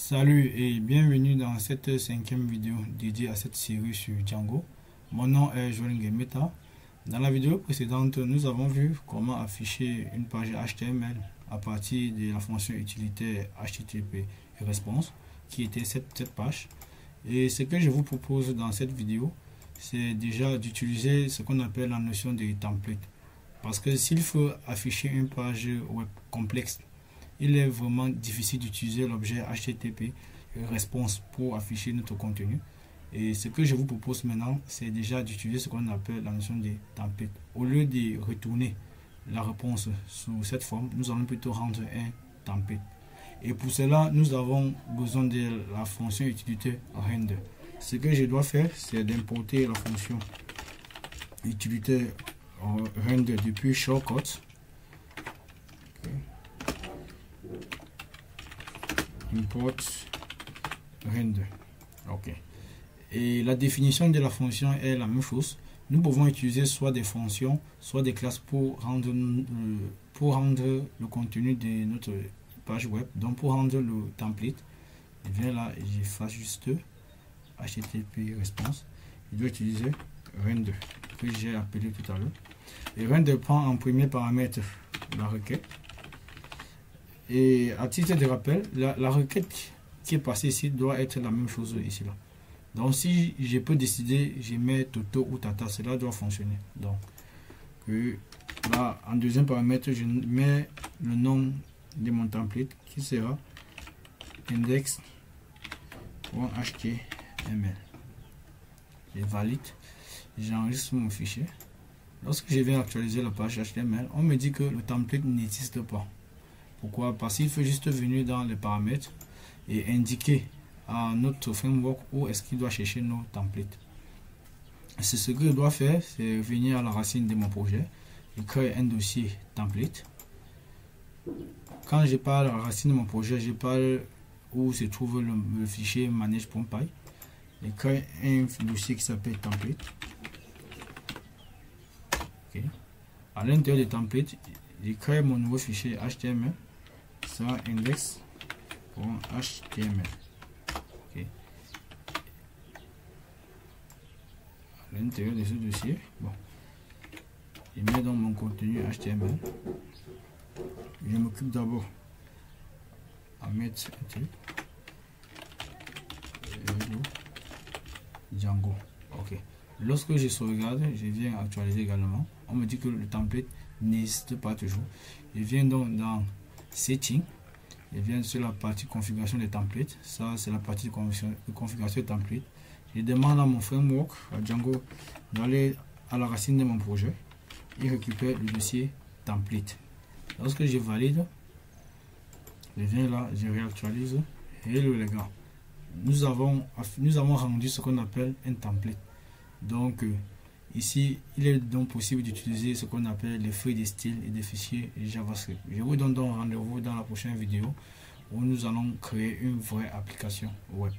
Salut et bienvenue dans cette cinquième vidéo dédiée à cette série sur Django. Mon nom est Joël Nguemeta. Dans la vidéo précédente, nous avons vu comment afficher une page HTML à partir de la fonction utilitaire HTTP response qui était cette page. Et ce que je vous propose dans cette vidéo, c'est déjà d'utiliser ce qu'on appelle la notion de template. Parce que s'il faut afficher une page web complexe, il est vraiment difficile d'utiliser l'objet HTTP response pour afficher notre contenu. Et ce que je vous propose maintenant, c'est déjà d'utiliser ce qu'on appelle la notion de template. Au lieu de retourner la réponse sous cette forme, nous allons plutôt rendre un template. Et pour cela, nous avons besoin de la fonction utilitaire render. Ce que je dois faire, c'est d'importer la fonction utilitaire render depuis shortcut. Import render. Ok. Et la définition de la fonction est la même chose. Nous pouvons utiliser soit des fonctions, soit des classes pour rendre le contenu de notre page web. Donc pour rendre le template, je viens là et j'efface juste HTTP response. Je dois utiliser render que j'ai appelé tout à l'heure. Et render prend en premier paramètre la requête. Et à titre de rappel, la requête qui est passée ici doit être la même chose ici là. Donc si je peux décider, je mets Toto ou Tata, cela doit fonctionner. Donc là, en deuxième paramètre, je mets le nom de mon template qui sera index.html. Je valide, j'enregistre mon fichier. Lorsque je viens actualiser la page HTML, on me dit que le template n'existe pas. Pourquoi? Parce qu'il faut juste venir dans les paramètres et indiquer à notre framework où est-ce qu'il doit chercher nos templates. C'est ce que je dois faire, c'est venir à la racine de mon projet et créer un dossier template. Quand je parle à la racine de mon projet, je parle où se trouve le fichier manage.py et créer un dossier qui s'appelle template. Okay. À l'intérieur des templates, je crée mon nouveau fichier HTML. Ça index.html. Okay. À l'intérieur de ce dossier, bon, je mets dans mon contenu HTML. Je m'occupe d'abord à mettre un truc. Django. Ok. Lorsque je sauvegarde, je viens actualiser également. On me dit que le template n'existe pas toujours. Je viens donc dans Setting, je viens sur la partie configuration des templates. Ça, c'est la partie de configuration des templates. Je demande à mon framework, à Django, d'aller à la racine de mon projet et récupérer le dossier template. Lorsque je valide, je viens là, je réactualise. Hello les gars, nous avons rendu ce qu'on appelle un template. Donc ici, il est donc possible d'utiliser ce qu'on appelle les feuilles de style et des fichiers JavaScript. Je vous donne donc rendez-vous dans la prochaine vidéo où nous allons créer une vraie application web.